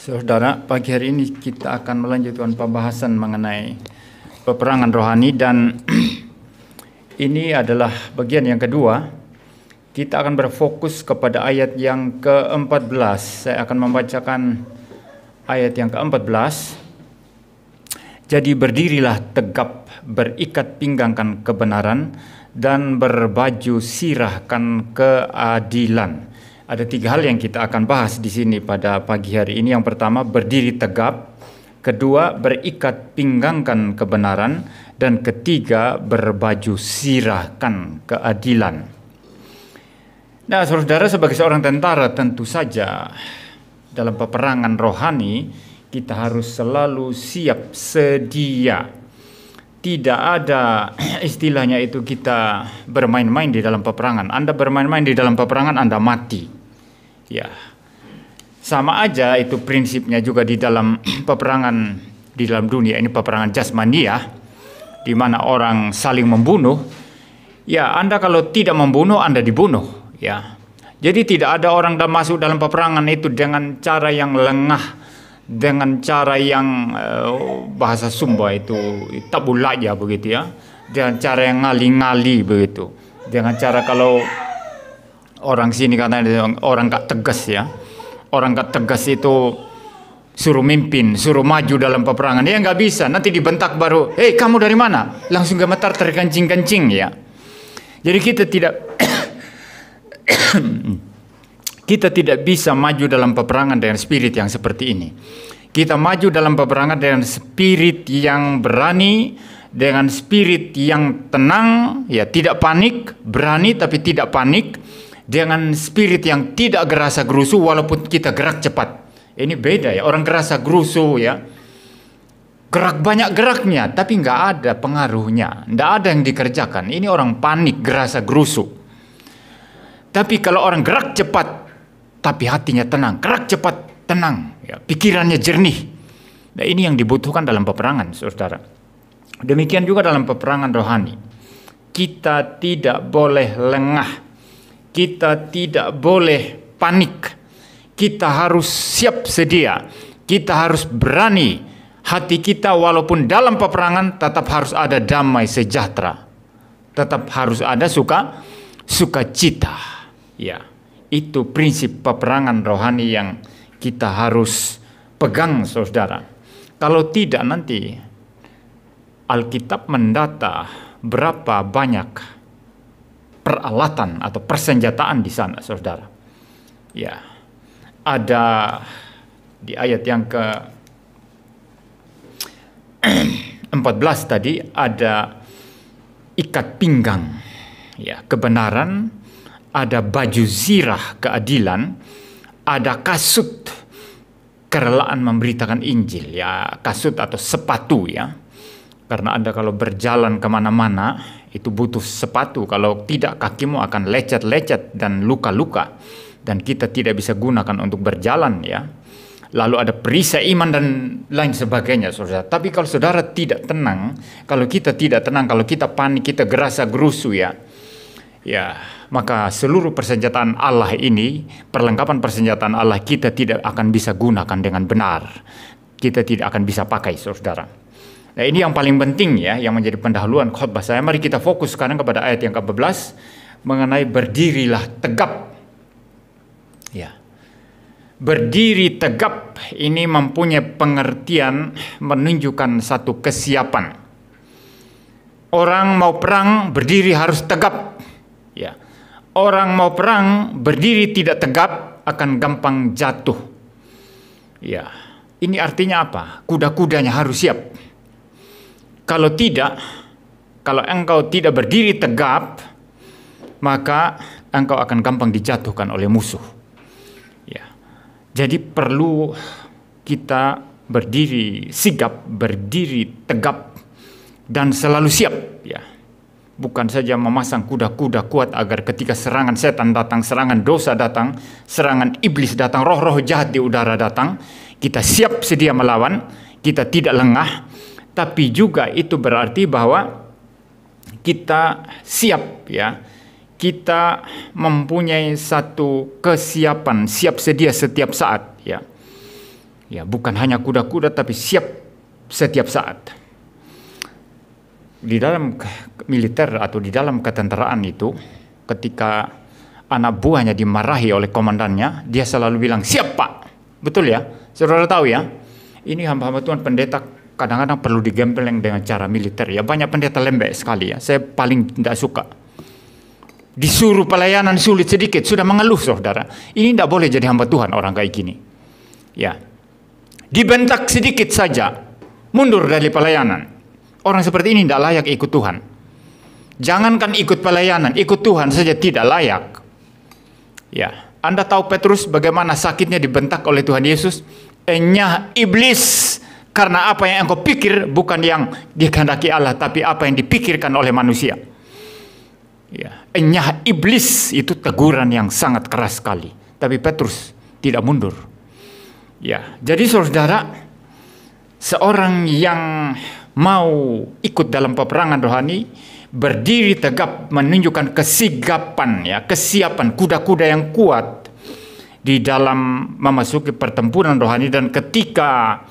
Saudara, pagi hari ini kita akan melanjutkan pembahasan mengenai peperangan rohani dan ini adalah bagian yang kedua. Kita akan berfokus kepada ayat yang ke-14. Saya akan membacakan ayat yang ke-14. Jadi berdirilah tegap, berikat pinggangkan kebenaran dan berbaju sirahkan keadilan. Ada 3 hal yang kita akan bahas di sini pada pagi hari ini. Yang pertama, berdiri tegap. Kedua, berikat pinggangkan kebenaran. Dan ketiga, berbaju sirahkan keadilan. Nah, saudara, sebagai seorang tentara tentu saja dalam peperangan rohani kita harus selalu siap sedia. Tidak ada istilahnya itu kita bermain-main di dalam peperangan. Anda bermain-main di dalam peperangan, Anda mati. Ya, sama aja itu prinsipnya juga di dalam peperangan di dalam dunia ini, peperangan jasmania, di mana orang saling membunuh. Ya, Anda kalau tidak membunuh, Anda dibunuh. Ya, jadi tidak ada orang yang masuk dalam peperangan itu dengan cara yang lengah, dengan cara yang bahasa Sumba itu tabulaja begitu ya, dengan cara yang ngali-ngali begitu, dengan cara kalau orang sini katanya orang gak tegas ya. Orang gak tegas itu suruh mimpin, suruh maju dalam peperangan. Ya nggak bisa, nanti dibentak baru, "Hei, kamu dari mana?" Langsung gemetar terkencing-kencing ya. Jadi kita tidak kita tidak bisa maju dalam peperangan dengan spirit yang seperti ini. Kita maju dalam peperangan dengan spirit yang berani, dengan spirit yang tenang, ya, tidak panik, berani tapi tidak panik. Dengan spirit yang tidak gerasa gerusu walaupun kita gerak cepat. Ini beda ya, orang gerasa gerusu ya. Gerak banyak geraknya tapi nggak ada pengaruhnya, nggak ada yang dikerjakan. Ini orang panik, gerasa gerusu. Tapi kalau orang gerak cepat tapi hatinya tenang, gerak cepat, tenang, ya, pikirannya jernih. Nah, ini yang dibutuhkan dalam peperangan, saudara. Demikian juga dalam peperangan rohani. Kita tidak boleh lengah. Kita tidak boleh panik. Kita harus siap sedia. Kita harus berani. Hati kita walaupun dalam peperangan tetap harus ada damai sejahtera. Tetap harus ada sukacita. Ya, itu prinsip peperangan rohani yang kita harus pegang, saudara. Kalau tidak nanti Alkitab mendata berapa banyak peralatan atau persenjataan di sana, saudara. Ya, ada di ayat yang ke-14 tadi ada ikat pinggang, ya, kebenaran, ada baju zirah keadilan, ada kasut kerelaan memberitakan Injil, ya, kasut atau sepatu ya. Karena Anda kalau berjalan kemana-mana itu butuh sepatu. Kalau tidak kakimu akan lecet-lecet dan luka-luka. Dan kita tidak bisa gunakan untuk berjalan ya. Lalu ada perisai iman dan lain sebagainya, saudara. Tapi kalau saudara tidak tenang, kalau kita tidak tenang, kalau kita panik, kita gerasa gerusu ya. Ya, maka seluruh persenjataan Allah ini, perlengkapan persenjataan Allah kita tidak akan bisa gunakan dengan benar. Kita tidak akan bisa pakai, saudara. Nah, ini yang paling penting ya, yang menjadi pendahuluan khotbah saya. Mari kita fokus sekarang kepada ayat yang ke-14 mengenai berdirilah tegap. Ya. Berdiri tegap ini mempunyai pengertian menunjukkan satu kesiapan. Orang mau perang berdiri harus tegap. Ya. Orang mau perang berdiri tidak tegap akan gampang jatuh. Ya. Ini artinya apa? Kuda-kudanya harus siap. Kalau tidak, kalau engkau tidak berdiri tegap, maka engkau akan gampang dijatuhkan oleh musuh. Ya. Jadi perlu kita berdiri sigap, berdiri tegap, dan selalu siap. Ya. Bukan saja memasang kuda-kuda kuat agar ketika serangan setan datang, serangan dosa datang, serangan iblis datang, roh-roh jahat di udara datang, kita siap sedia melawan, kita tidak lengah. Tapi juga itu berarti bahwa kita siap ya. Kita mempunyai satu kesiapan, siap sedia setiap saat ya. Ya, bukan hanya kuda-kuda tapi siap setiap saat. Di dalam militer atau di dalam ketenteraan itu, ketika anak buahnya dimarahi oleh komandannya, dia selalu bilang, "Siap, Pak." Betul ya? Saudara tahu ya? Ini hamba-hamba Tuhan pendeta kadang-kadang perlu digempeleng dengan cara militer ya. Banyak pendeta lembek sekali ya. Saya paling tidak suka. Disuruh pelayanan sulit sedikit, sudah mengeluh saudara. Ini tidak boleh jadi hamba Tuhan orang kayak gini. Ya. Dibentak sedikit saja, mundur dari pelayanan. Orang seperti ini tidak layak ikut Tuhan. Jangankan ikut pelayanan, ikut Tuhan saja tidak layak. Ya. Anda tahu Petrus bagaimana sakitnya dibentak oleh Tuhan Yesus? Enyah iblis, karena apa yang engkau pikir bukan yang dikehendaki Allah, tapi apa yang dipikirkan oleh manusia. Ya, enyah iblis, itu teguran yang sangat keras sekali. Tapi Petrus tidak mundur. Ya, jadi saudara, seorang yang mau ikut dalam peperangan rohani, berdiri tegap menunjukkan kesigapan ya, kesiapan kuda-kuda yang kuat di dalam memasuki pertempuran rohani. Dan ketika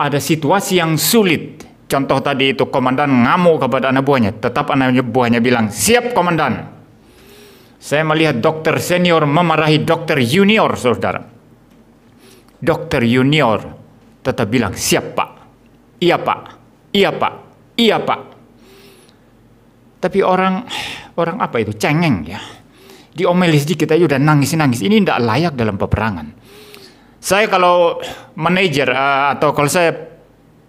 ada situasi yang sulit, contoh tadi itu komandan ngamuk kepada anak buahnya, tetap anak buahnya bilang, "Siap komandan." Saya melihat dokter senior memarahi dokter junior, saudara. Dokter junior tetap bilang, "Siap, Pak. Iya, Pak. Iya, Pak. Iya, Pak." Tapi orang apa itu? Cengeng ya. Diomeli sedikit aja udah nangis-nangis. Ini tidak layak dalam peperangan. Saya kalau manajer atau kalau saya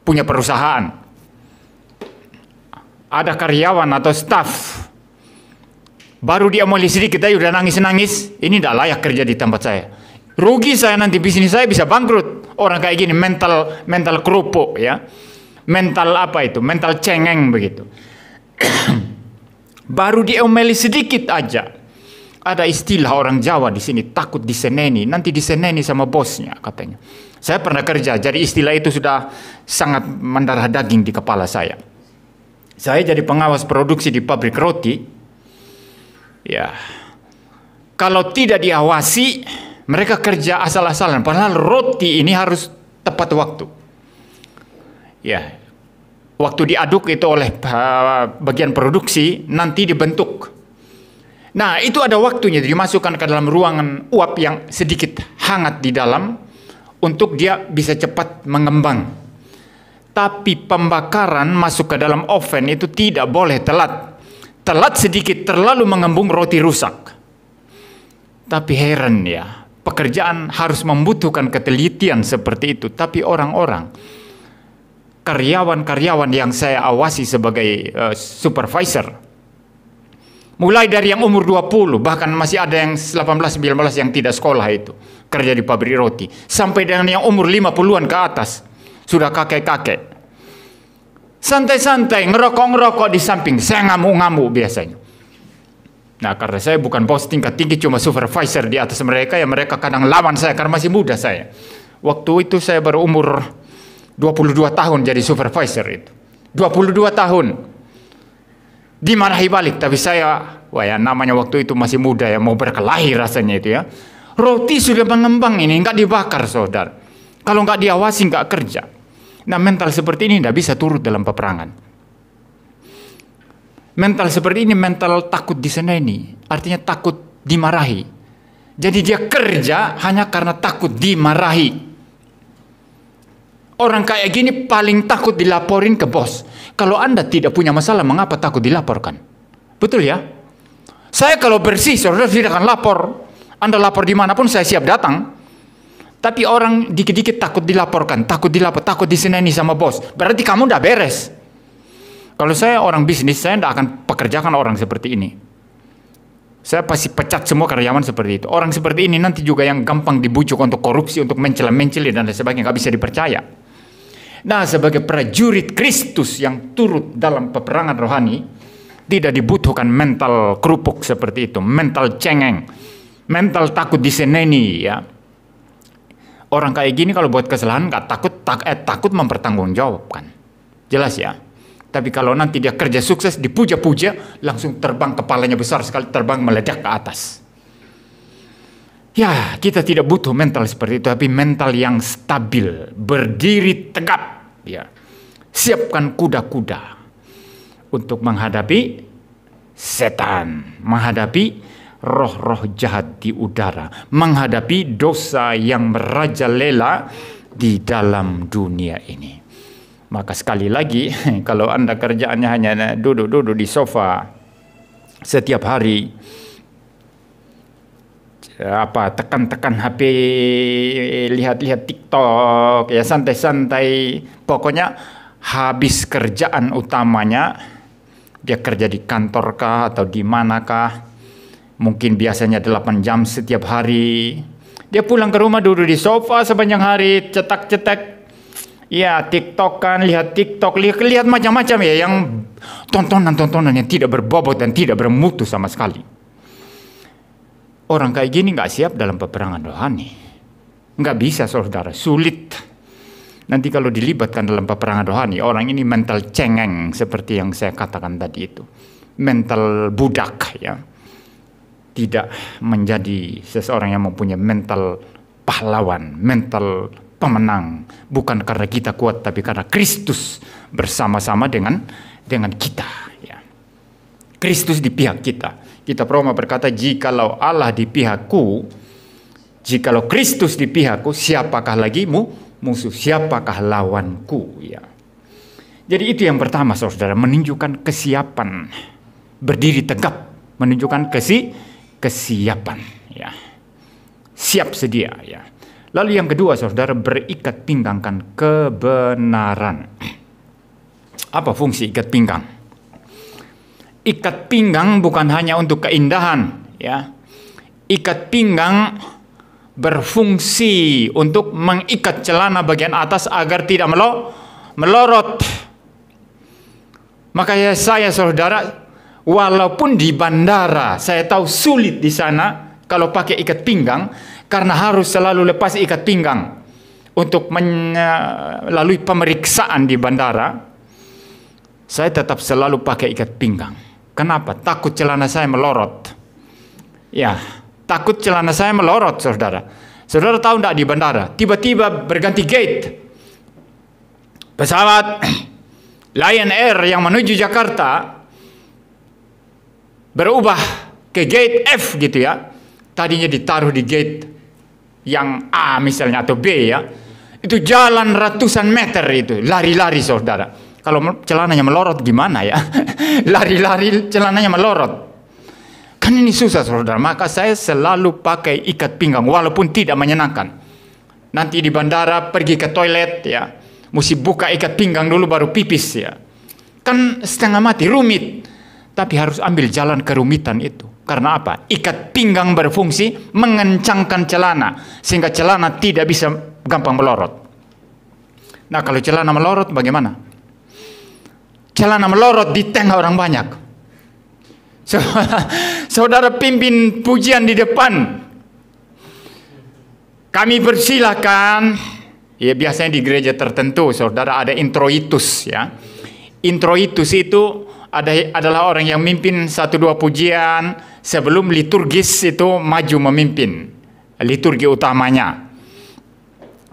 punya perusahaan, ada karyawan atau staff, baru diomeli sedikit aja udah nangis-nangis, ini tidak layak kerja di tempat saya. Rugi saya, nanti bisnis saya bisa bangkrut. Orang kayak gini mental kerupuk ya. Mental apa itu? Mental cengeng begitu. Baru diomeli sedikit aja. Ada istilah orang Jawa di sini, takut diseneni, nanti diseneni sama bosnya katanya. Saya pernah kerja, jadi istilah itu sudah sangat mendarah daging di kepala saya. Saya jadi pengawas produksi di pabrik roti. Ya, kalau tidak diawasi, mereka kerja asal-asalan. Padahal roti ini harus tepat waktu. Ya, waktu diaduk itu oleh bagian produksi, nanti dibentuk. Nah, itu ada waktunya dimasukkan ke dalam ruangan uap yang sedikit hangat di dalam untuk dia bisa cepat mengembang. Tapi pembakaran masuk ke dalam oven itu tidak boleh telat. Telat sedikit terlalu mengembung, roti rusak. Tapi heran ya, pekerjaan harus membutuhkan ketelitian seperti itu. Tapi orang-orang, karyawan-karyawan yang saya awasi sebagai supervisor, mulai dari yang umur 20, bahkan masih ada yang 18-19 yang tidak sekolah itu, kerja di pabrik roti, sampai dengan yang umur 50-an ke atas, sudah kakek-kakek. Santai-santai, ngerokok-ngerokok di samping, saya ngamuk-ngamuk biasanya. Nah, karena saya bukan bos tingkat tinggi, cuma supervisor di atas mereka, ya mereka kadang lawan saya karena masih muda saya. Waktu itu saya baru umur 22 tahun jadi supervisor itu. 22 tahun. Dimarahi balik, tapi saya, wah ya namanya waktu itu masih muda ya, mau berkelahi rasanya itu ya. Roti sudah mengembang ini, nggak dibakar saudara. Kalau nggak diawasi nggak kerja. Nah, mental seperti ini tidak bisa turut dalam peperangan. Mental seperti ini mental takut diseneni, artinya takut dimarahi. Jadi dia kerja hanya karena takut dimarahi. Orang kayak gini paling takut dilaporin ke bos. Kalau Anda tidak punya masalah, mengapa takut dilaporkan? Betul ya? Saya kalau bersih, saudara tidak akan lapor. Anda lapor dimanapun, saya siap datang. Tapi orang dikit-dikit takut dilaporkan, takut dilapor, takut diseneni sama bos. Berarti kamu udah beres. Kalau saya orang bisnis, saya tidak akan pekerjakan orang seperti ini. Saya pasti pecat semua karyawan seperti itu. Orang seperti ini nanti juga yang gampang dibujuk untuk korupsi, untuk mencela-mencela dan sebagainya, nggak bisa dipercaya. Nah, sebagai prajurit Kristus yang turut dalam peperangan rohani, tidak dibutuhkan mental kerupuk seperti itu, mental cengeng, mental takut diseneni ya. Orang kayak gini kalau buat kesalahan nggak takut mempertanggungjawabkan. Jelas ya. Tapi kalau nanti dia kerja sukses, dipuja-puja, langsung terbang, kepalanya besar sekali, terbang meledak ke atas. Ya, kita tidak butuh mental seperti itu, tapi mental yang stabil, berdiri tegap. Ya, siapkan kuda-kuda untuk menghadapi setan, menghadapi roh-roh jahat di udara, menghadapi dosa yang merajalela di dalam dunia ini. Maka sekali lagi, kalau Anda kerjaannya hanya duduk-duduk di sofa setiap hari, tekan-tekan HP, lihat-lihat TikTok, ya santai-santai, pokoknya habis kerjaan utamanya, dia kerja di kantor kah atau di manakah, mungkin biasanya 8 jam setiap hari, dia pulang ke rumah duduk di sofa sepanjang hari, cetak-cetak, ya TikTok kan, lihat TikTok, lihat macam-macam ya, yang tontonan-tontonan yang tidak berbobot dan tidak bermutu sama sekali. Orang kayak gini nggak siap dalam peperangan rohani. Nggak bisa, saudara. Sulit. Nanti kalau dilibatkan dalam peperangan rohani, orang ini mental cengeng seperti yang saya katakan tadi itu. Mental budak, ya. Tidak menjadi seseorang yang mempunyai mental pahlawan, mental pemenang. Bukan karena kita kuat, tapi karena Kristus bersama-sama dengan kita. Ya. Kristus di pihak kita. Kita Roma berkata, jikalau Allah di pihakku, jikalau Kristus di pihakku, siapakah lagi musuh, siapakah lawanku? Ya. Jadi itu yang pertama, saudara, menunjukkan kesiapan, berdiri tegap, menunjukkan kesiapan, ya. Siap sedia, ya. Lalu yang kedua, saudara, berikat pinggangkan kebenaran. Apa fungsi ikat pinggang? Ikat pinggang bukan hanya untuk keindahan, ya. Ikat pinggang berfungsi untuk mengikat celana bagian atas agar tidak melorot. Makanya saya, saudara, walaupun di bandara, saya tahu sulit di sana kalau pakai ikat pinggang, karena harus selalu lepas ikat pinggang untuk melalui pemeriksaan di bandara. Saya tetap selalu pakai ikat pinggang. Kenapa? Takut celana saya melorot. Ya, takut celana saya melorot, saudara. Saudara tahu tidak, di bandara tiba-tiba berganti gate pesawat Lion Air yang menuju Jakarta berubah ke gate F gitu ya. Tadinya ditaruh di gate yang A misalnya atau B ya. Itu jalan ratusan meter itu, lari-lari, saudara. Kalau celananya melorot gimana ya? Lari-lari celananya melorot. Kan ini susah, saudara. Maka saya selalu pakai ikat pinggang walaupun tidak menyenangkan. Nanti di bandara pergi ke toilet ya, mesti buka ikat pinggang dulu baru pipis ya. Kan setengah mati, rumit. Tapi harus ambil jalan kerumitan itu. Karena apa? Ikat pinggang berfungsi mengencangkan celana sehingga celana tidak bisa gampang melorot. Nah, kalau celana melorot bagaimana? Celana melorot di tengah orang banyak. Saudara pimpin pujian di depan, kami persilahkan. Ya, biasanya di gereja tertentu, saudara, ada introitus ya. Introitus itu adalah orang yang mimpin 1-2 pujian sebelum liturgis itu maju memimpin liturgi utamanya.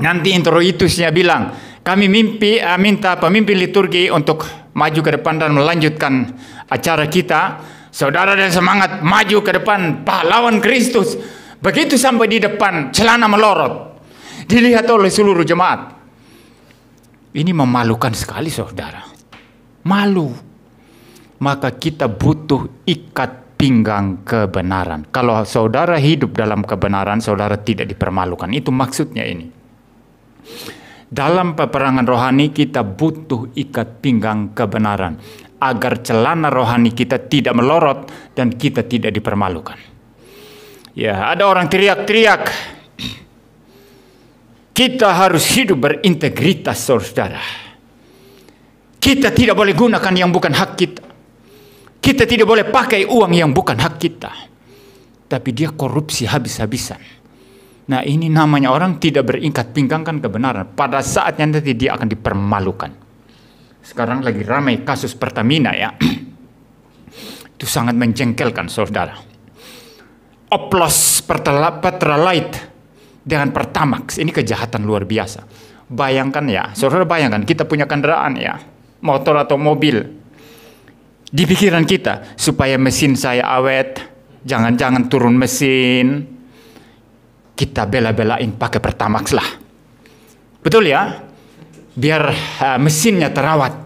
Nanti introitusnya bilang, kami minta pemimpin liturgi untuk maju ke depan dan melanjutkan acara kita. Saudara dan semangat maju ke depan, pahlawan Kristus. Begitu sampai di depan, celana melorot. Dilihat oleh seluruh jemaat. Ini memalukan sekali, saudara. Malu. Maka kita butuh ikat pinggang kebenaran. Kalau saudara hidup dalam kebenaran, saudara tidak dipermalukan. Itu maksudnya ini. Dalam peperangan rohani kita butuh ikat pinggang kebenaran agar celana rohani kita tidak melorot dan kita tidak dipermalukan. Ya, ada orang teriak-teriak. Kita harus hidup berintegritas, saudara. Kita tidak boleh gunakan yang bukan hak kita. Kita tidak boleh pakai uang yang bukan hak kita. Tapi dia korupsi habis-habisan. Nah, ini namanya orang tidak berikat pinggang kan kebenaran. Pada saatnya nanti dia akan dipermalukan. Sekarang lagi ramai kasus Pertamina ya. Itu sangat menjengkelkan, saudara. oplos Pertalite dengan Pertamax. Ini kejahatan luar biasa. Bayangkan ya, saudara bayangkan kita punya kendaraan ya, motor atau mobil. Di pikiran kita, supaya mesin saya awet, jangan-jangan turun mesin, kita bela-belain pakai Pertamax lah. Betul ya? Biar mesinnya terawat.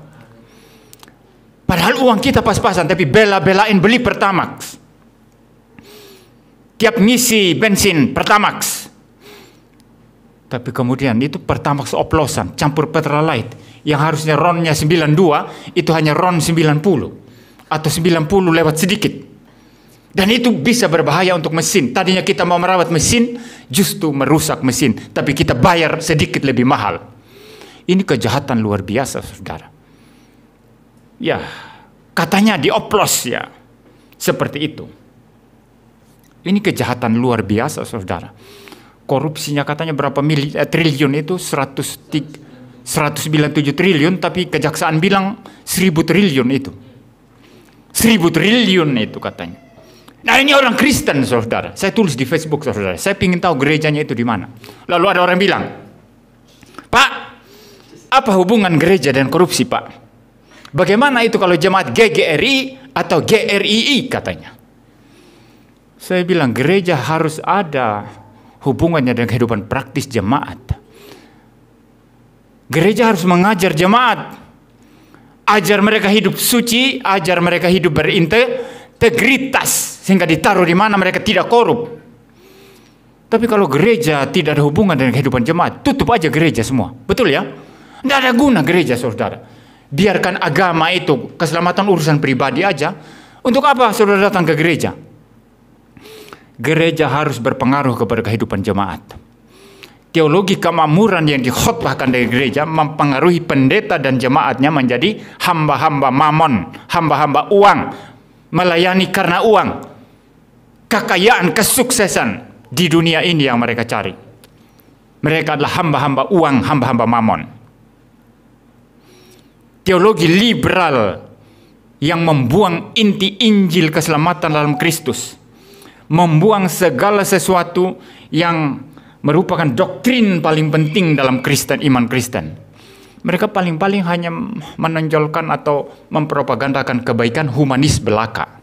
Padahal uang kita pas-pasan, tapi bela-belain beli Pertamax. Tiap ngisi bensin Pertamax. Tapi kemudian itu Pertamax oplosan, campur Pertalite. Yang harusnya RON-nya 92, itu hanya RON 90. Atau 90 lewat sedikit. Dan itu bisa berbahaya untuk mesin. Tadinya kita mau merawat mesin, justru merusak mesin. Tapi kita bayar sedikit lebih mahal. Ini kejahatan luar biasa, saudara. Ya, katanya dioplos ya. Seperti itu. Ini kejahatan luar biasa, saudara. Korupsinya katanya berapa triliun itu, 197 triliun, tapi kejaksaan bilang 1000 triliun itu. 1000 triliun itu katanya. Nah ini orang Kristen, saudara. Saya tulis di Facebook, saudara. Saya ingin tahu gerejanya itu di mana. Lalu ada orang bilang, Pak, apa hubungan gereja dan korupsi, Pak? Bagaimana itu kalau jemaat GGRI atau GRII katanya? Saya bilang gereja harus ada hubungannya dengan kehidupan praktis jemaat. Gereja harus mengajar jemaat. Ajar mereka hidup suci, ajar mereka hidup berintegritas. Sehingga ditaruh di mana mereka tidak korup. Tapi kalau gereja tidak ada hubungan dengan kehidupan jemaat, tutup aja gereja semua. Betul ya? Tidak ada guna gereja, saudara. Biarkan agama itu, keselamatan urusan pribadi aja. Untuk apa saudara datang ke gereja? Gereja harus berpengaruh kepada kehidupan jemaat. Teologi kemakmuran yang dikhotbahkan dari gereja mempengaruhi pendeta dan jemaatnya menjadi hamba-hamba mamon, hamba-hamba uang, melayani karena uang. Kekayaan, kesuksesan di dunia ini yang mereka cari. Mereka adalah hamba-hamba uang, hamba-hamba mamon. Teologi liberal yang membuang inti Injil keselamatan dalam Kristus, membuang segala sesuatu yang merupakan doktrin paling penting dalam Kristen, iman Kristen. Mereka paling-paling hanya menonjolkan atau mempropagandakan kebaikan humanis belaka.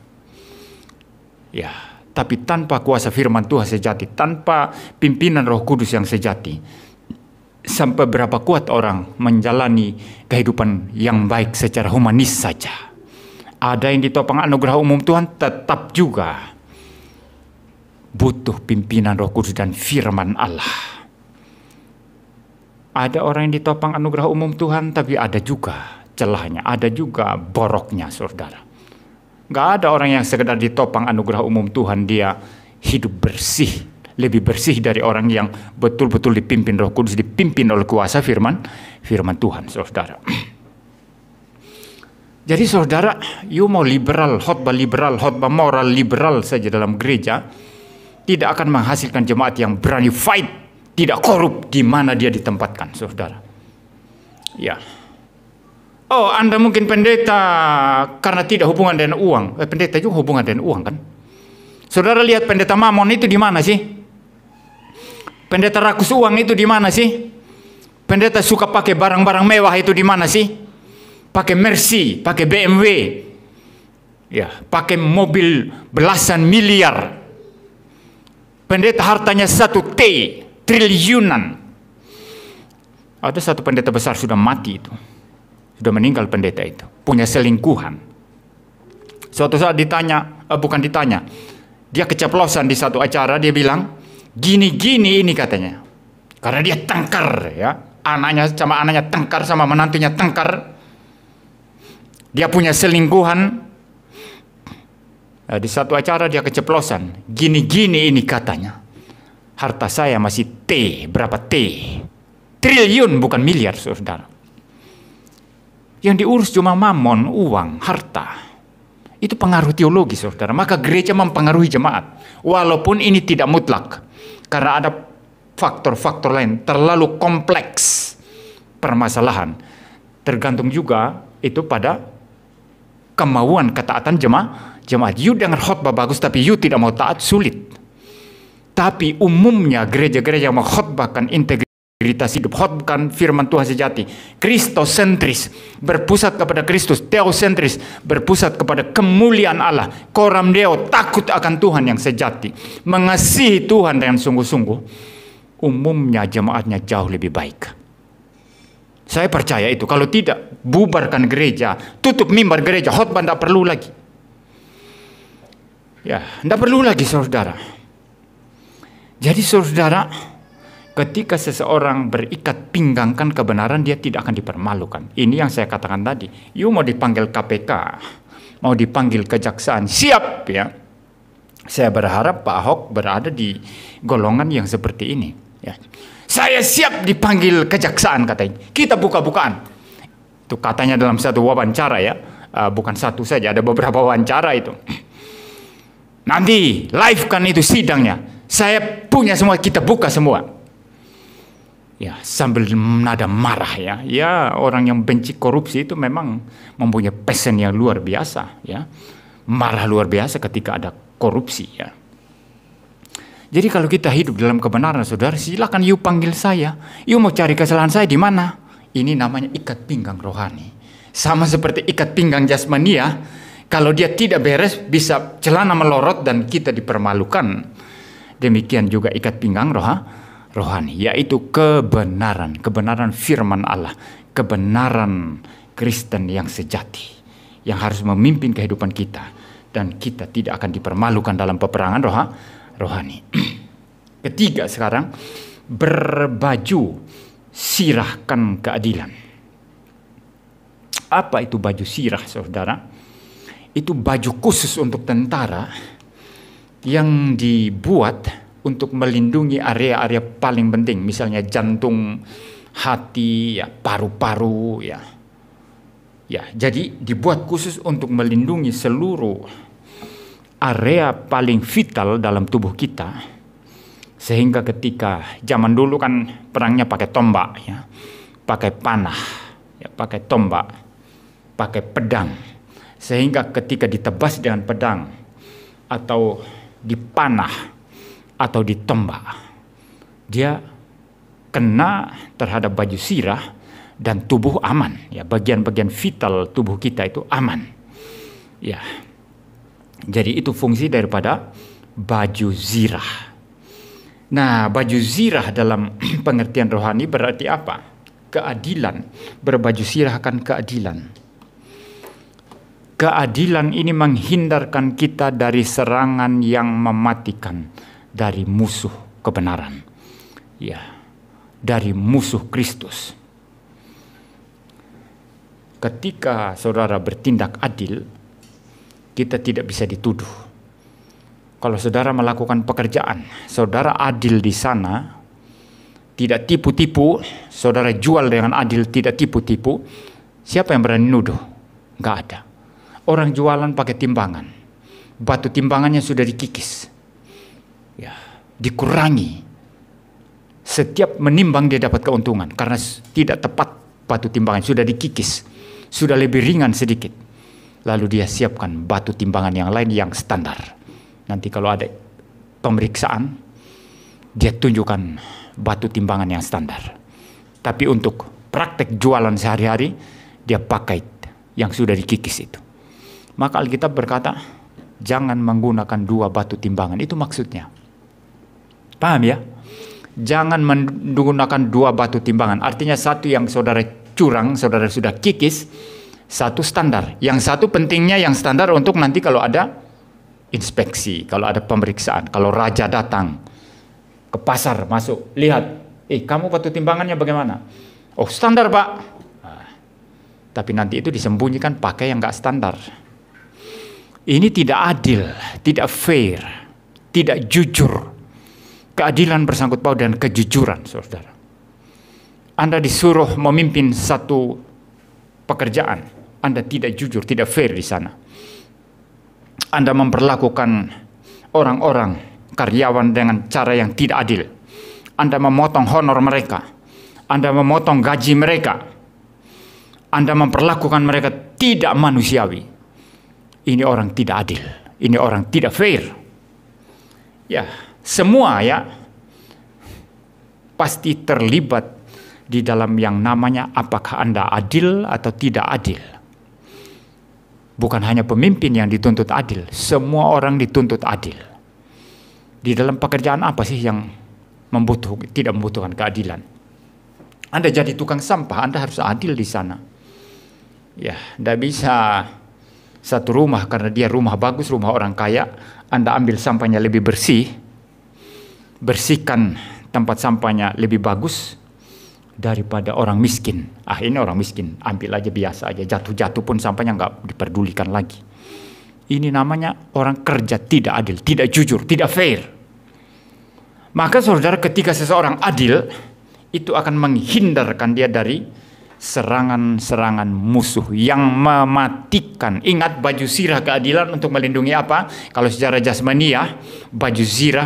Ya, tapi tanpa kuasa firman Tuhan sejati, tanpa pimpinan Roh Kudus yang sejati. Sampai berapa kuat orang menjalani kehidupan yang baik secara humanis saja. Ada yang ditopang anugerah umum Tuhan, tetap juga butuh pimpinan Roh Kudus dan firman Allah. Ada orang yang ditopang anugerah umum Tuhan, tapi ada juga celahnya, ada juga boroknya, saudara. Gak ada orang yang sekedar ditopang anugerah umum Tuhan, dia hidup bersih, lebih bersih dari orang yang betul-betul dipimpin Roh Kudus, dipimpin oleh kuasa firman Tuhan, saudara. Jadi saudara, you mau liberal, khotbah moral liberal saja dalam gereja, tidak akan menghasilkan jemaat yang berani fight, tidak korup di mana dia ditempatkan, saudara. Ya. Oh, Anda mungkin pendeta karena tidak hubungan dengan uang. Pendeta juga hubungan dengan uang kan? Saudara lihat pendeta Mamon itu di mana sih? Pendeta rakus uang itu di mana sih? Pendeta suka pakai barang-barang mewah itu di mana sih? Pakai Mercy, pakai BMW, ya, pakai mobil belasan miliar. Pendeta hartanya 1 triliunan. Ada satu pendeta besar sudah mati itu, sudah meninggal pendeta itu, punya selingkuhan. Suatu saat ditanya, dia keceplosan di satu acara, dia bilang, gini-gini ini katanya, karena dia tengkar, ya, anaknya tengkar sama menantunya tengkar. Dia punya selingkuhan. Di satu acara dia keceplosan. Gini-gini ini katanya. Harta saya masih berapa triliun bukan miliar, saudara. Yang diurus cuma mamon, uang, harta. Itu pengaruh teologi, saudara. Maka gereja mempengaruhi jemaat. Walaupun ini tidak mutlak. Karena ada faktor-faktor lain. Terlalu kompleks permasalahan. Tergantung juga itu pada kemauan ketaatan jemaat. You dengar khotbah bagus tapi you tidak mau taat, sulit. Tetapi umumnya gereja-gereja mengkhotbahkan integritas hidup, khotbahkan firman Tuhan sejati, kristosentris, berpusat kepada Kristus, teosentris, berpusat kepada kemuliaan Allah, coram Deo, takut akan Tuhan yang sejati, mengasihi Tuhan dengan sungguh-sungguh, umumnya jemaatnya jauh lebih baik. Saya percaya itu. Kalau tidak, bubarkan gereja, tutup mimbar gereja, khotbah tidak perlu lagi. Ya, tidak perlu lagi, saudara. Jadi saudara, ketika seseorang berikat pinggangkan kebenaran, dia tidak akan dipermalukan. Ini yang saya katakan tadi. You mau dipanggil KPK, mau dipanggil kejaksaan, siap ya. Saya berharap Pak Ahok berada di golongan yang seperti ini. Ya. Saya siap dipanggil kejaksaan, katanya. Kita buka-bukaan. Itu katanya dalam satu wawancara ya. Bukan satu saja, ada beberapa wawancara itu. Nanti live kan itu sidangnya. Saya punya semua, kita buka semua. Ya, sambil nada marah ya. Ya, orang yang benci korupsi itu memang mempunyai passion yang luar biasa ya. Marah luar biasa ketika ada korupsi ya. Jadi kalau kita hidup dalam kebenaran, saudara, silakan you panggil saya. You mau cari kesalahan saya di mana? Ini namanya ikat pinggang rohani. Sama seperti ikat pinggang jasmania. Kalau dia tidak beres, bisa celana melorot dan kita dipermalukan. Demikian juga ikat pinggang rohani, yaitu kebenaran. Kebenaran firman Allah. Kebenaran Kristen yang sejati. Yang harus memimpin kehidupan kita. Dan kita tidak akan dipermalukan dalam peperangan rohani. Ketiga sekarang, berbaju sirahkan keadilan. Apa itu baju sirah, saudara? Itu baju khusus untuk tentara yang dibuat untuk melindungi area-area paling penting, misalnya jantung, hati, ya, paru-paru, ya. Ya, jadi dibuat khusus untuk melindungi seluruh area paling vital dalam tubuh kita, sehingga ketika zaman dulu kan perangnya pakai tombak ya, pakai panah ya, pakai tombak, pakai pedang, sehingga ketika ditebas dengan pedang atau dipanah atau ditombak, dia kena terhadap baju sirah dan tubuh aman ya, bagian-bagian vital tubuh kita itu aman ya. Jadi itu fungsi daripada baju zirah. Nah, baju zirah dalam pengertian rohani berarti apa? Keadilan. Berbaju zirah kan keadilan. Keadilan ini menghindarkan kita dari serangan yang mematikan dari musuh kebenaran. Ya, dari musuh Kristus. Ketika saudara bertindak adil, kita tidak bisa dituduh. Kalau saudara melakukan pekerjaan, saudara adil di sana, tidak tipu-tipu, saudara jual dengan adil, tidak tipu-tipu, siapa yang berani nuduh? Nggak ada. Orang jualan pakai timbangan, batu timbangannya sudah dikikis, ya, dikurangi. Setiap menimbang dia dapat keuntungan karena tidak tepat batu timbangan, sudah dikikis, sudah lebih ringan sedikit. Lalu dia siapkan batu timbangan yang lain yang standar. Nanti kalau ada pemeriksaan, dia tunjukkan batu timbangan yang standar. Tapi untuk praktek jualan sehari-hari, dia pakai yang sudah dikikis itu. Maka Alkitab berkata, jangan menggunakan dua batu timbangan. Itu maksudnya. Paham ya? Jangan menggunakan dua batu timbangan. Artinya satu yang saudara curang, saudara sudah kikis, satu standar. Yang satu pentingnya yang standar untuk nanti kalau ada inspeksi, kalau ada pemeriksaan, kalau raja datang ke pasar masuk, lihat, kamu batu timbangannya bagaimana? Oh, standar, Pak. Nah, tapi nanti itu disembunyikan pakai yang nggak standar. Ini tidak adil, tidak fair, tidak jujur. Keadilan bersangkut paut dengan kejujuran, saudara. Anda disuruh memimpin satu pekerjaan, Anda tidak jujur, tidak fair di sana. Anda memperlakukan orang-orang, karyawan dengan cara yang tidak adil. Anda memotong honor mereka. Anda memotong gaji mereka. Anda memperlakukan mereka tidak manusiawi. Ini orang tidak adil. Ini orang tidak fair. Ya, semua ya pasti terlibat di dalam yang namanya apakah Anda adil atau tidak adil. Bukan hanya pemimpin yang dituntut adil, semua orang dituntut adil. Di dalam pekerjaan apa sih yang tidak membutuhkan keadilan? Anda jadi tukang sampah, Anda harus adil di sana. Ya, tidak bisa satu rumah karena dia rumah bagus, rumah orang kaya, Anda ambil sampahnya lebih bersih, bersihkan tempat sampahnya lebih bagus daripada orang miskin. Ini orang miskin, ambil aja biasa aja, jatuh-jatuh pun sampahnya nggak diperdulikan lagi. Ini namanya orang kerja tidak adil, tidak jujur, tidak fair. Maka saudara, ketika seseorang adil, itu akan menghindarkan dia dari serangan-serangan musuh yang mematikan. Ingat, baju zirah keadilan untuk melindungi apa? Kalau secara jasmaniah, baju zirah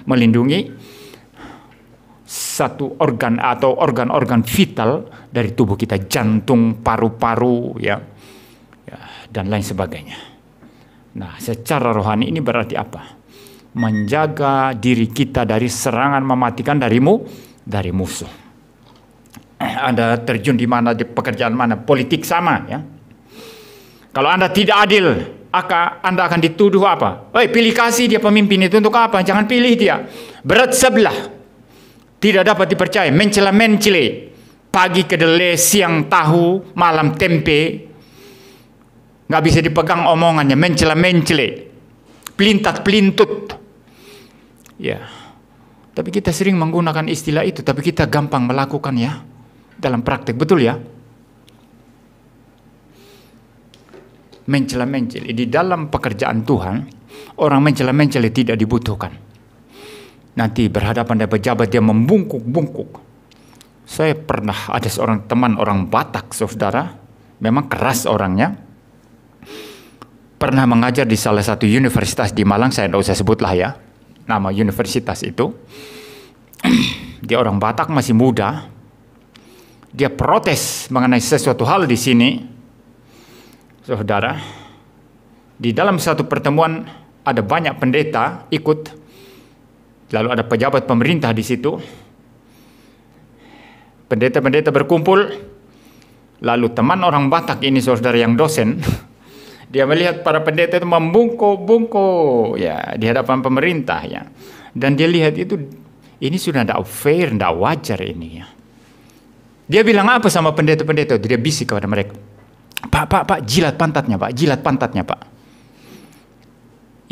melindungi satu organ atau organ-organ vital dari tubuh kita, jantung, paru-paru, ya, dan lain sebagainya. Nah, secara rohani ini berarti apa? Menjaga diri kita dari serangan mematikan dari musuh. Anda terjun di mana, di pekerjaan mana, politik sama, ya. Kalau Anda tidak adil, Anda akan dituduh apa? Pilih kasih dia pemimpin itu untuk apa? Jangan pilih dia. Berat sebelah. Tidak dapat dipercaya, mencela-mencele, pagi kedelai, siang tahu, malam tempe, nggak bisa dipegang omongannya, mencela-mencele, pelintat-pelintut. Ya, tapi kita sering menggunakan istilah itu, tapi kita gampang melakukan ya dalam praktek, betul ya? Mencela-mencele di dalam pekerjaan Tuhan, orang mencela-mencele tidak dibutuhkan. Nanti berhadapan dengan pejabat dia membungkuk-bungkuk. Saya pernah ada seorang teman orang Batak, saudara, memang keras orangnya. Pernah mengajar di salah satu universitas di Malang, saya tidak usah sebutlah ya nama universitas itu. Dia orang Batak, masih muda. Dia protes mengenai sesuatu hal di sini, saudara. Di dalam satu pertemuan ada banyak pendeta ikut. Lalu ada pejabat pemerintah di situ. Pendeta-pendeta berkumpul. Lalu teman orang Batak ini, saudara, yang dosen, dia melihat para pendeta itu membungkuk-bungkuk ya di hadapan pemerintah ya. Dan dia lihat itu, ini sudah tidak fair, tidak wajar ini ya. Dia bilang apa sama pendeta-pendeta itu? Dia bisik kepada mereka. Pak, jilat pantatnya, Pak, jilat pantatnya, Pak.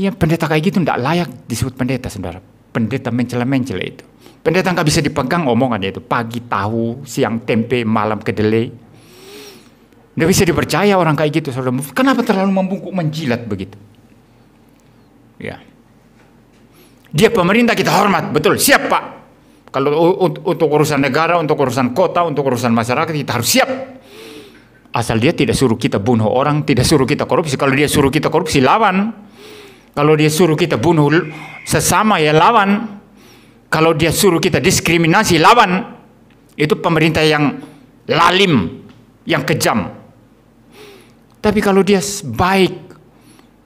Iya, pendeta kayak gitu tidak layak disebut pendeta, saudara. Pendeta mencela-mencela itu. Pendeta nggak bisa dipegang omongannya itu. Pagi tahu, siang tempe, malam kedelai. Nggak bisa dipercaya orang kayak gitu, saudara. Kenapa terlalu membungkuk, menjilat begitu? Ya. Dia pemerintah, kita hormat, betul, siap Pak. Kalau untuk urusan negara, untuk urusan kota, untuk urusan masyarakat, kita harus siap. Asal dia tidak suruh kita bunuh orang, tidak suruh kita korupsi. Kalau dia suruh kita korupsi, lawan. Kalau dia suruh kita bunuh sesama, ya lawan. Kalau dia suruh kita diskriminasi, lawan. Itu pemerintah yang lalim, yang kejam. Tapi kalau dia baik,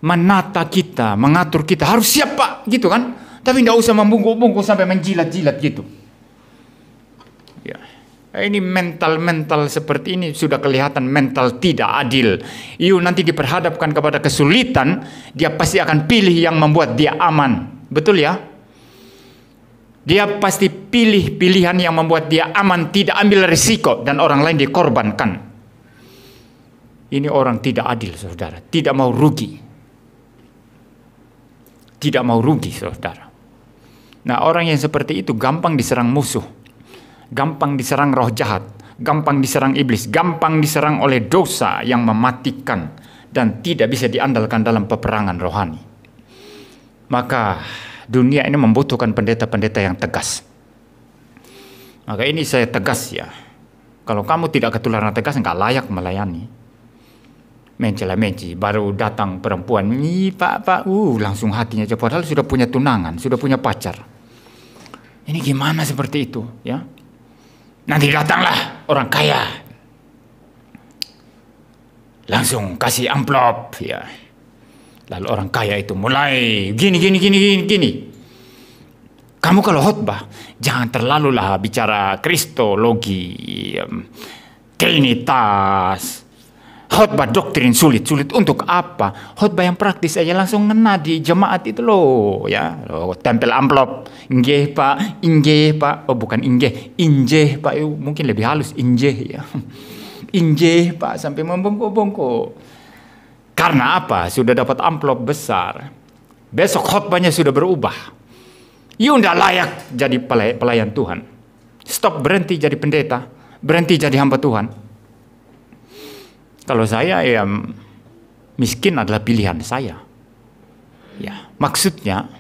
menata kita, mengatur kita, harus siap Pak, gitu kan? Tapi tidak usah membungkuk-bungkuk sampai menjilat-jilat gitu. Ya. Ini mental-mental seperti ini sudah kelihatan mental tidak adil. Nanti diperhadapkan kepada kesulitan, dia pasti akan pilih yang membuat dia aman. Betul ya? Dia pasti pilih pilihan yang membuat dia aman, tidak ambil risiko, dan orang lain dikorbankan. Ini orang tidak adil, saudara. Tidak mau rugi. Tidak mau rugi, saudara. Nah, orang yang seperti itu gampang diserang musuh. Gampang diserang roh jahat, gampang diserang iblis, gampang diserang oleh dosa yang mematikan dan tidak bisa diandalkan dalam peperangan rohani. Maka dunia ini membutuhkan pendeta-pendeta yang tegas. Maka ini saya tegas ya. Kalau kamu tidak ketularan tegas, nggak layak melayani. Mencela-menci, baru datang perempuan, Pak, langsung hatinya aja. Padahal sudah punya tunangan, sudah punya pacar. Ini gimana seperti itu ya? Nanti datanglah orang kaya, langsung kasih amplop ya. Lalu orang kaya itu mulai gini. Kamu kalau khotbah, jangan terlalu lah bicara kristologi, trinitas, khotbah doktrin sulit untuk apa? Khotbah yang praktis aja langsung ngena di jemaat itu loh, ya. Tempel amplop, inggih pak, oh bukan injeh pak, mungkin lebih halus injeh ya, injeh pak sampai membongkok-bongkok. Karena apa? Sudah dapat amplop besar, besok khotbahnya sudah berubah. You tidak layak jadi pelayan Tuhan. Stop, berhenti jadi pendeta, berhenti jadi hamba Tuhan. Kalau saya ya miskin adalah pilihan saya. Ya, maksudnya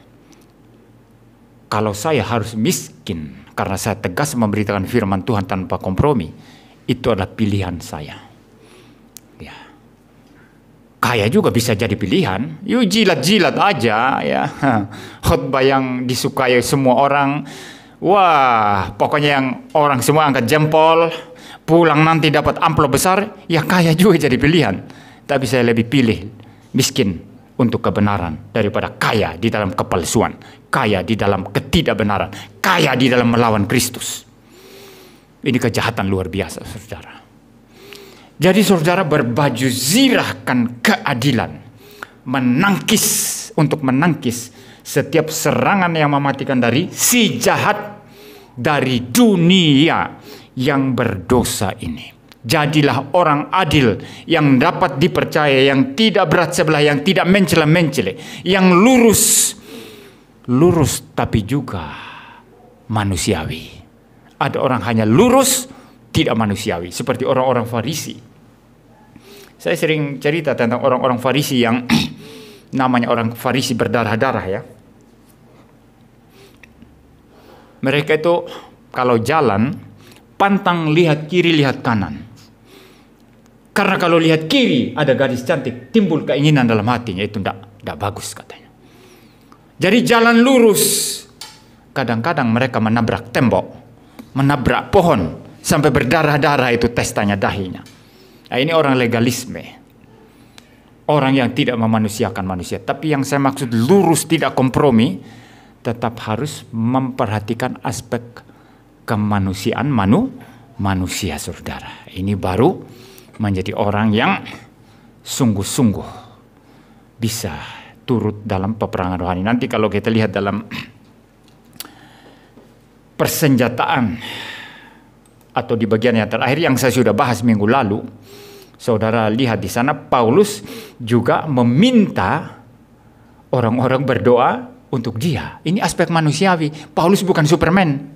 kalau saya harus miskin karena saya tegas memberitakan firman Tuhan tanpa kompromi, itu adalah pilihan saya. Ya. Kaya juga bisa jadi pilihan. You jilat-jilat aja ya. Khotbah yang disukai semua orang. Wah, pokoknya yang orang semua angkat jempol. Pulang nanti dapat amplop besar, ya kaya juga jadi pilihan. Tapi saya lebih pilih miskin untuk kebenaran daripada kaya di dalam kepalsuan, kaya di dalam ketidakbenaran, kaya di dalam melawan Kristus. Ini kejahatan luar biasa, saudara. Jadi saudara berbaju zirahkan keadilan, untuk menangkis setiap serangan yang mematikan dari si jahat dari dunia yang berdosa ini. Jadilah orang adil yang dapat dipercaya, yang tidak berat sebelah, yang tidak mencela-mencela, yang lurus tapi juga manusiawi. Ada orang hanya lurus, tidak manusiawi, seperti orang-orang Farisi. Saya sering cerita tentang orang-orang Farisi yang namanya orang Farisi berdarah-darah ya. Mereka itu kalau jalan pantang lihat kiri, lihat kanan. Karena kalau lihat kiri ada gadis cantik, timbul keinginan dalam hatinya, itu tidak bagus katanya. Jadi jalan lurus. Kadang-kadang mereka menabrak tembok, menabrak pohon, sampai berdarah-darah itu testanya dahinya. Nah, ini orang legalisme. Orang yang tidak memanusiakan manusia. Tapi yang saya maksud lurus tidak kompromi, tetap harus memperhatikan aspek kemanusiaan manusia, saudara. Ini baru menjadi orang yang sungguh-sungguh bisa turut dalam peperangan rohani. Nanti kalau kita lihat dalam persenjataan atau di bagian yang terakhir yang saya sudah bahas minggu lalu, saudara lihat di sana Paulus juga meminta orang-orang berdoa untuk dia. Ini aspek manusiawi. Paulus bukan Superman.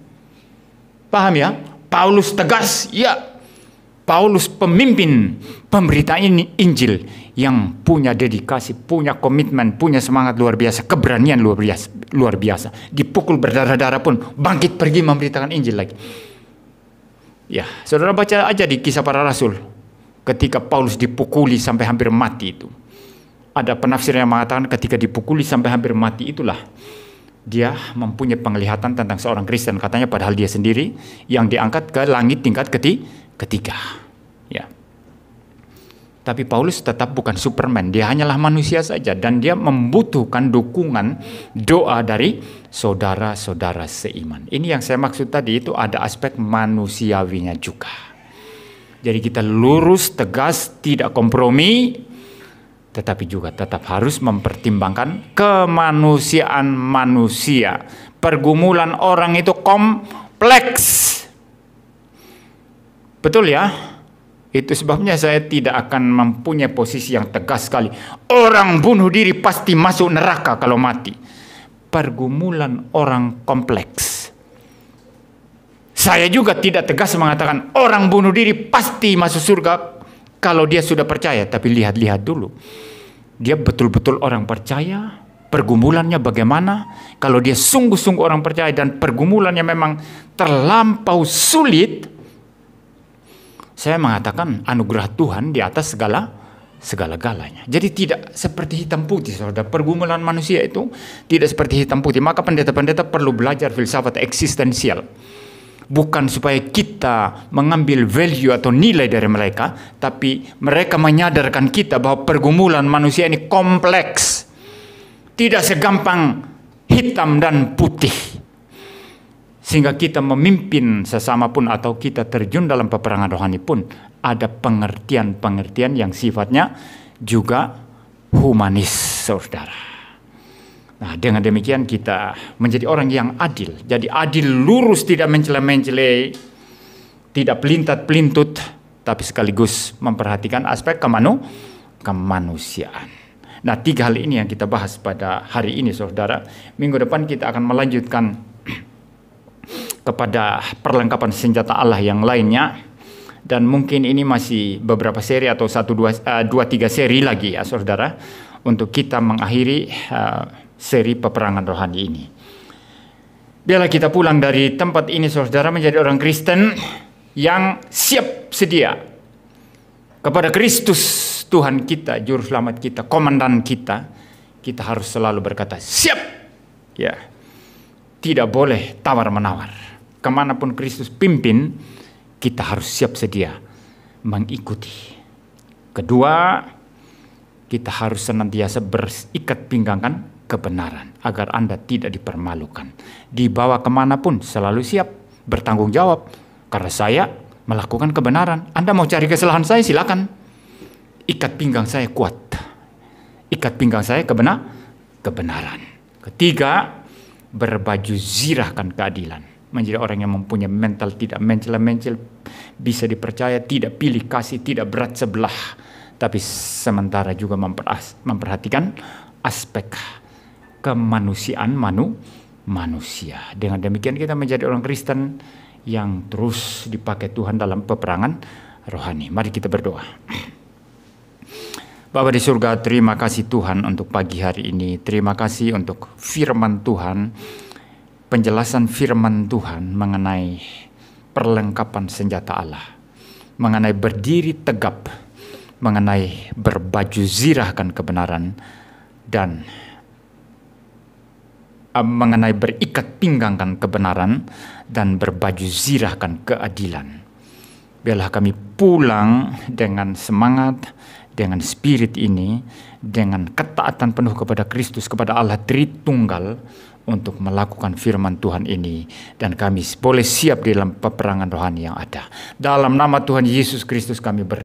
Paham ya? Paulus tegas, ya. Paulus pemimpin pemberitaan Injil yang punya dedikasi, punya komitmen, punya semangat luar biasa, keberanian luar biasa. Dipukul berdarah-darah pun bangkit pergi memberitakan Injil lagi. Ya, saudara baca aja di Kisah Para Rasul. Ketika Paulus dipukuli sampai hampir mati itu. Ada penafsir yang mengatakan ketika dipukuli sampai hampir mati itulah dia mempunyai penglihatan tentang seorang Kristen. Katanya padahal dia sendiri yang diangkat ke langit tingkat ketiga. Ya. Tapi Paulus tetap bukan Superman. Dia hanyalah manusia saja. Dan dia membutuhkan dukungan doa dari saudara-saudara seiman. Ini yang saya maksud tadi, itu ada aspek manusiawinya juga. Jadi kita lurus, tegas, tidak kompromi, tetapi juga tetap harus mempertimbangkan kemanusiaan manusia. Pergumulan orang itu kompleks. Betul ya? Itu sebabnya saya tidak akan mempunyai posisi yang tegas sekali. Orang bunuh diri pasti masuk neraka kalau mati. Pergumulan orang kompleks. Saya juga tidak tegas mengatakan orang bunuh diri pasti masuk surga kalau dia sudah percaya. Tapi lihat-lihat dulu. Dia betul-betul orang percaya. Pergumulannya bagaimana? Kalau dia sungguh-sungguh orang percaya dan pergumulannya memang terlampau sulit, saya mengatakan anugerah Tuhan di atas segala-galanya. Jadi tidak seperti hitam putih, saudara. Pergumulan manusia itu tidak seperti hitam putih. Maka pendeta-pendeta perlu belajar filsafat eksistensial. Bukan supaya kita mengambil value atau nilai dari mereka, tapi mereka menyadarkan kita bahwa pergumulan manusia ini kompleks. Tidak segampang hitam dan putih. Sehingga kita memimpin sesama pun atau kita terjun dalam peperangan rohani pun ada pengertian-pengertian yang sifatnya juga humanis, saudara. Nah, dengan demikian kita menjadi orang yang adil. Jadi adil, lurus, tidak mencela-mencela, tidak pelintat-pelintut, tapi sekaligus memperhatikan aspek kemanusiaan. Nah, 3 hal ini yang kita bahas pada hari ini, saudara. Minggu depan kita akan melanjutkan kepada perlengkapan senjata Allah yang lainnya, dan mungkin ini masih beberapa seri atau 2-3 seri lagi ya saudara, untuk kita mengakhiri seri peperangan rohani ini. Biarlah kita pulang dari tempat ini saudara menjadi orang Kristen yang siap sedia kepada Kristus Tuhan kita, Juru Selamat kita, Komandan kita. Kita harus selalu berkata siap, ya, tidak boleh tawar-menawar. Kemanapun Kristus pimpin, kita harus siap sedia mengikuti. Kedua, kita harus senantiasa berikat pinggangan kebenaran agar Anda tidak dipermalukan. Dibawa kemanapun selalu siap bertanggung jawab. Karena saya melakukan kebenaran. Anda mau cari kesalahan saya, silakan. Ikat pinggang saya kuat. Ikat pinggang saya kebenaran. Ketiga, berbaju zirahkan keadilan. Menjadi orang yang mempunyai mental tidak mencela-mencel, bisa dipercaya, tidak pilih kasih, tidak berat sebelah, tapi sementara juga memperhatikan aspek kemanusiaan manusia. Dengan demikian kita menjadi orang Kristen yang terus dipakai Tuhan dalam peperangan rohani. Mari kita berdoa. Bapa di surga, terima kasih Tuhan untuk pagi hari ini. Terima kasih untuk firman Tuhan, penjelasan firman Tuhan mengenai perlengkapan senjata Allah, mengenai berdiri tegap, mengenai berbaju zirahkan kebenaran, dan mengenai berikat pinggangkan kebenaran dan berbaju zirahkan keadilan. Biarlah kami pulang dengan semangat, dengan spirit ini, dengan ketaatan penuh kepada Kristus, kepada Allah Tritunggal, untuk melakukan firman Tuhan ini, dan kami boleh siap di dalam peperangan rohani yang ada. Dalam nama Tuhan Yesus Kristus kami berdoa.